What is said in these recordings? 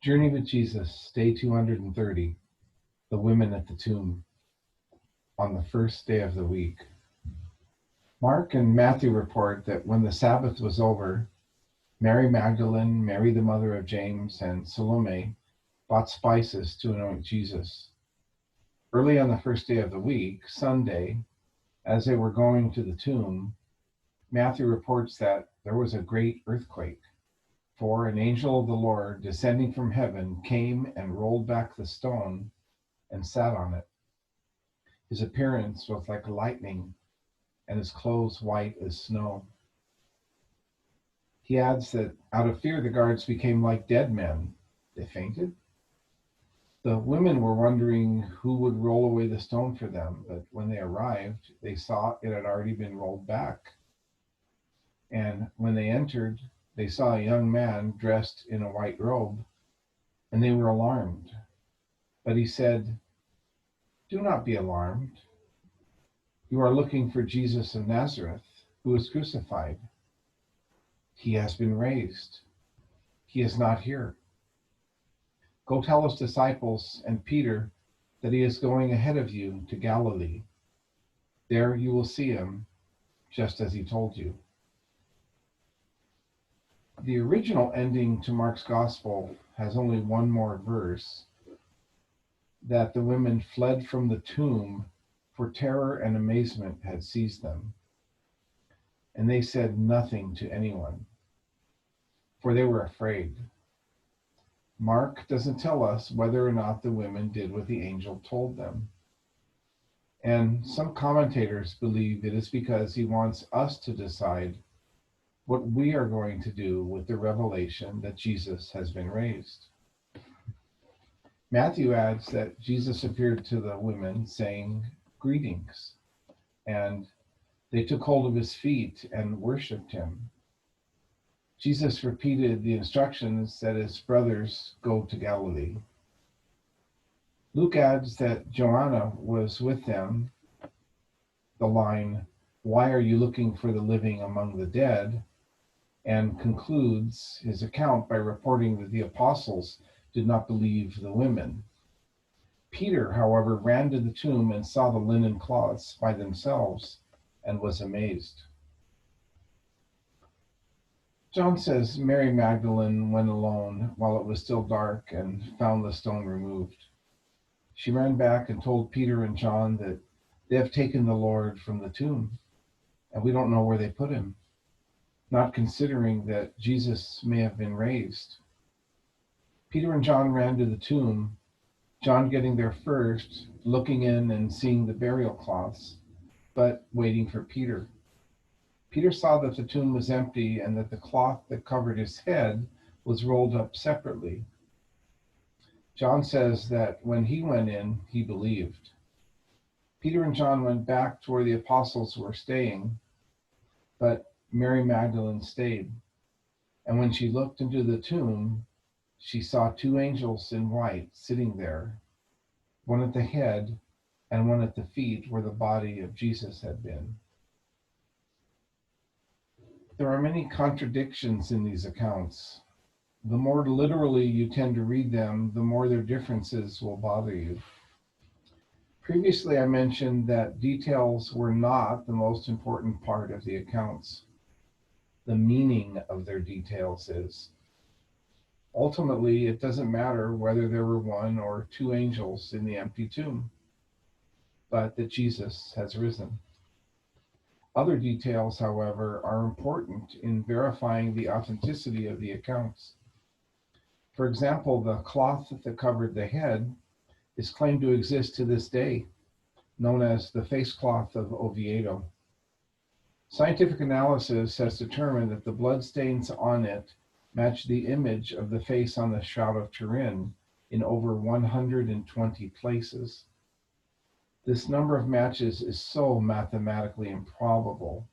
Journey with Jesus, day 230, the women at the tomb, on the first day of the week. Mark and Matthew report that when the Sabbath was over, Mary Magdalene, Mary the mother of James, and Salome bought spices to anoint Jesus. Early on the first day of the week, Sunday, as they were going to the tomb, Matthew reports that there was a great earthquake, for an angel of the Lord descending from heaven came and rolled back the stone and sat on it. His appearance was like lightning, and his clothes white as snow. He adds that out of fear, the guards became like dead men. They fainted. The women were wondering who would roll away the stone for them, but when they arrived, they saw it had already been rolled back. And when they entered, they saw a young man dressed in a white robe, and they were alarmed. But he said, "Do not be alarmed. You are looking for Jesus of Nazareth, who was crucified. He has been raised. He is not here. Go tell his disciples and Peter that he is going ahead of you to Galilee. There you will see him, just as he told you." The original ending to Mark's gospel has only one more verse, that the women fled from the tomb, for terror and amazement had seized them. And they said nothing to anyone, for they were afraid. Mark doesn't tell us whether or not the women did what the angel told them. And some commentators believe it is because he wants us to decide what we are going to do with the revelation that Jesus has been raised. Matthew adds that Jesus appeared to the women saying, "Greetings," and they took hold of his feet and worshiped him. Jesus repeated the instructions that his brothers go to Galilee. Luke adds that Joanna was with them. The line, "Why are you looking for the living among the dead?" and concludes his account by reporting that the apostles did not believe the women. Peter, however, ran to the tomb and saw the linen cloths by themselves and was amazed. John says Mary Magdalene went alone while it was still dark and found the stone removed. She ran back and told Peter and John that they have taken the Lord from the tomb, and we don't know where they put him, not considering that Jesus may have been raised. Peter and John ran to the tomb, John getting there first, looking in and seeing the burial cloths, but waiting for Peter. Peter saw that the tomb was empty and that the cloth that covered his head was rolled up separately. John says that when he went in, he believed. Peter and John went back to where the apostles were staying, but Mary Magdalene stayed. And when she looked into the tomb, she saw two angels in white sitting there, one at the head and one at the feet where the body of Jesus had been. There are many contradictions in these accounts. The more literally you tend to read them, the more their differences will bother you. Previously, I mentioned that details were not the most important part of the accounts. The meaning of their details is. Ultimately, it doesn't matter whether there were one or two angels in the empty tomb, but that Jesus has risen. Other details, however, are important in verifying the authenticity of the accounts. For example, the cloth that covered the head is claimed to exist to this day, known as the face cloth of Oviedo. Scientific analysis has determined that the bloodstains on it match the image of the face on the Shroud of Turin in over 120 places. This number of matches is so mathematically improbable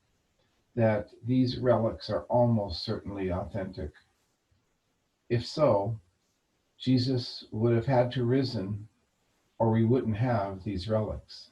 that these relics are almost certainly authentic. If so, Jesus would have had to risen, or we wouldn't have these relics.